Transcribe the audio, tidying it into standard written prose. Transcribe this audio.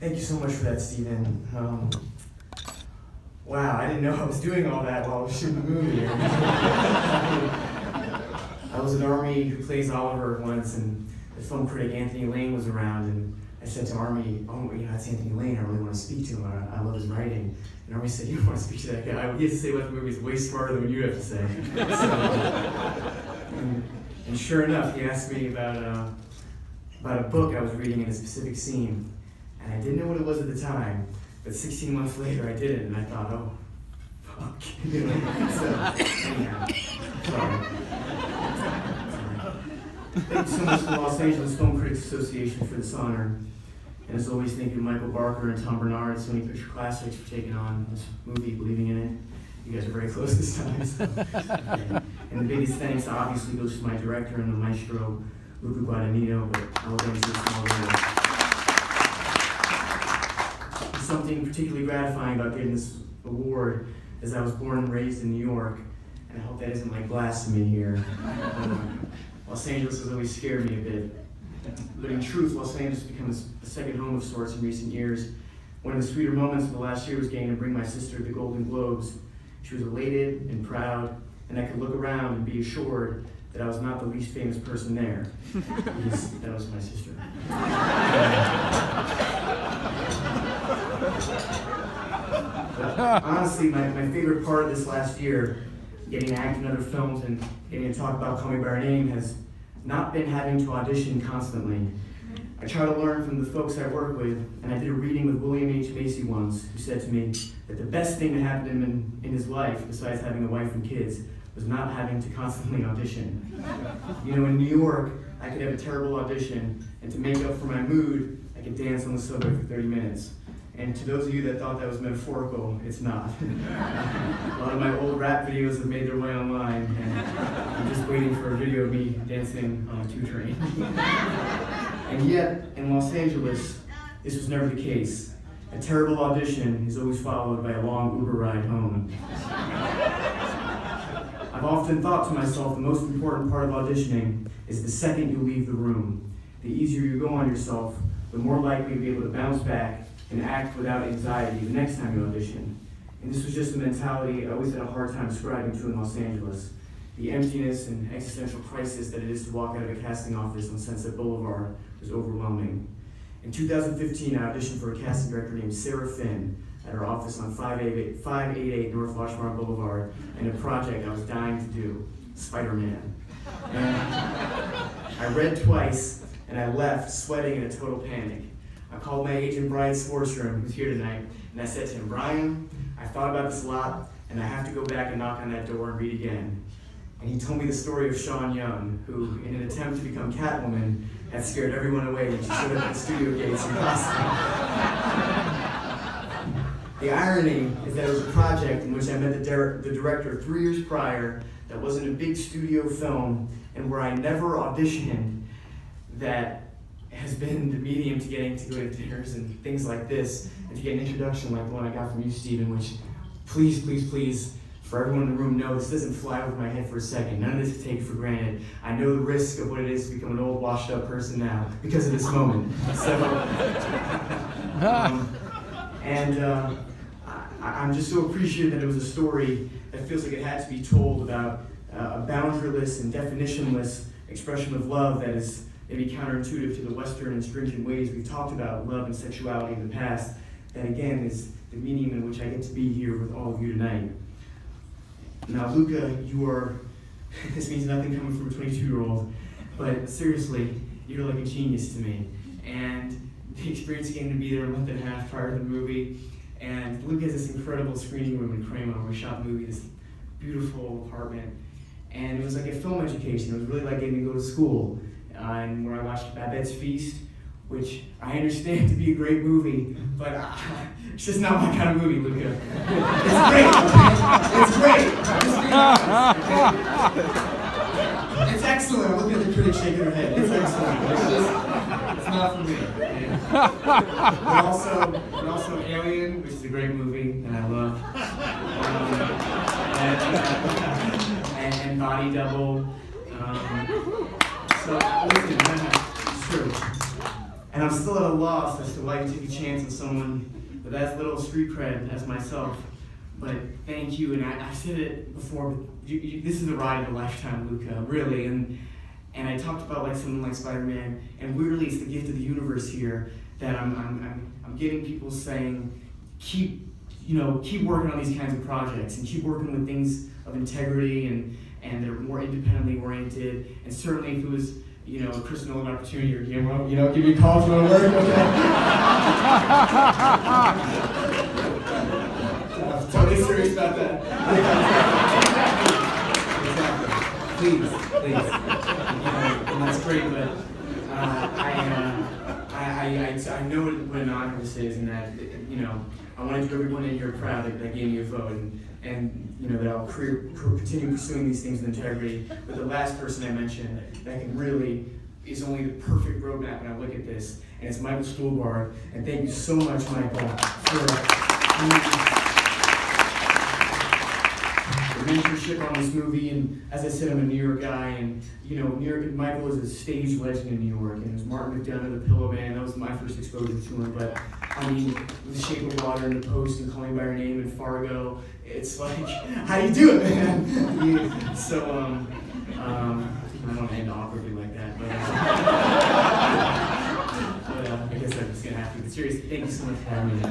Thank you so much for that, Stephen. Wow, I didn't know I was doing all that while I was shooting the movie. I was an Army who plays Oliver once, and the film critic Anthony Lane was around, and I said to Army, "Oh, that's Anthony Lane. I really want to speak to him. I love his writing." And Army said, "You don't want to speak to that guy. He has to say what the movie is way smarter than what you have to say." And sure enough, he asked me about a book I was reading in a specific scene. And I didn't know what it was at the time, but 16 months later I did it, and I thought, oh, fuck. So, anyhow, sorry. Thank you so much to the Los Angeles Film Critics Association for this honor. And as always, thank you to Michael Barker and Tom Bernard, Sony Picture Classics, for taking on this movie, believing in it. You guys are very close this time. So. And the biggest thanks obviously goes to my director and the maestro, Luca Guadagnino, but I'll get into this more later. Something particularly gratifying about getting this award is I was born and raised in New York, and I hope that isn't like blasphemy here. Los Angeles has always scared me a bit. But in truth, Los Angeles has become a second home of sorts in recent years. One of the sweeter moments of the last year was getting to bring my sister to the Golden Globes. She was elated and proud, and I could look around and be assured that I was not the least famous person there, because that was my sister. But honestly, my favorite part of this last year, getting to act in other films and getting to talk about Call Me By Your Name, has not been having to audition constantly. I try to learn from the folks I work with, and I did a reading with William H. Macy once, who said to me that the best thing that happened to him in his life, besides having a wife and kids, was not having to constantly audition. You know, in New York, I could have a terrible audition, and to make up for my mood, I could dance on the subway for 30 minutes. And to those of you that thought that was metaphorical, it's not. A lot of my old rap videos have made their way online, and I'm just waiting for a video of me dancing on a 2 train. And yet, in Los Angeles, this was never the case. A terrible audition is always followed by a long Uber ride home. I've often thought to myself the most important part of auditioning is the second you leave the room. The easier you go on yourself, the more likely you'll be able to bounce back and act without anxiety the next time you audition. And this was just a mentality I always had a hard time describing to in Los Angeles. The emptiness and existential crisis that it is to walk out of a casting office on Sunset Boulevard was overwhelming. In 2015, I auditioned for a casting director named Sarah Finn at her office on 588 North Washburn Boulevard, and a project I was dying to do, Spider-Man. And I read twice, and I left sweating in a total panic. I called my agent, Brian Sporstrom, who's here tonight, and I said to him, "Brian, I thought about this a lot, and I have to go back and knock on that door and read again." And he told me the story of Sean Young, who, in an attempt to become Catwoman, had scared everyone away when she showed up at the studio gates in costume. The irony is that it was a project in which I met the director 3 years prior that wasn't a big studio film, and where I never auditioned, that has been the medium to getting to go to dinners and things like this, and to get an introduction like the one I got from you, Stephen, which, please, please, please, for everyone in the room, know this doesn't fly over my head for a second. None of this is taken for granted. I know the risk of what it is to become an old, washed-up person now because of this moment. So, I'm just so appreciative that it was a story that feels like it had to be told about a boundaryless and definitionless expression of love that is maybe counterintuitive to the Western and stringent ways we've talked about love and sexuality in the past. That again is the medium in which I get to be here with all of you tonight. Now, Luca, you are, this means nothing coming from a 22-year-old, but seriously, you're like a genius to me. And the experience of getting to be there a month and a half prior to the movie, and Luca has this incredible screening room in Cremo where we shot the movie, this beautiful apartment. And it was like a film education. It was really like getting to go to school. And where I watched Babette's Feast, which I understand to be a great movie, but it's just not my kind of movie, Luca. It's great, okay? It's great. It's excellent. Look at the critics shaking their head. It's excellent. It's not for me. But also Alien, which is a great movie, and I love. And Body Double. So, listen, it's true. And I'm still at a loss as to why you take a chance on someone with as little street cred as myself. But thank you, and I've said it before, but this is a ride of a lifetime, Luca, really. And I talked about like someone like Spider-Man, and weirdly, it's the gift of the universe here that I'm getting people saying, keep working on these kinds of projects and keep working with things of integrity and that are more independently oriented. And certainly, if it was a Chris Nolan opportunity or Guillermo, give me a call if you want to work. Okay. I'm totally serious about that. Exactly. Please. And that's great, but I know what an honor this is, and that I want to do everyone in here proud that gave me a vote, and that I'll continue pursuing these things with integrity. But the last person I mentioned that is only the perfect roadmap when I look at this, and it's Michael Stuhlbarg. And thank you so much, Michael, for the mentorship on this movie. And as I said, I'm a New York guy, and Michael is a stage legend in New York, and it was Martin McDonough, the Pillow Band. That was my first exposure to him. But The Shape of Water and The Post and Call Me by Your Name and Fargo, it's like, how do you do it, man? So I don't want to end awkwardly like that, but I guess I'm just gonna have to. But seriously, thank you so much for having me.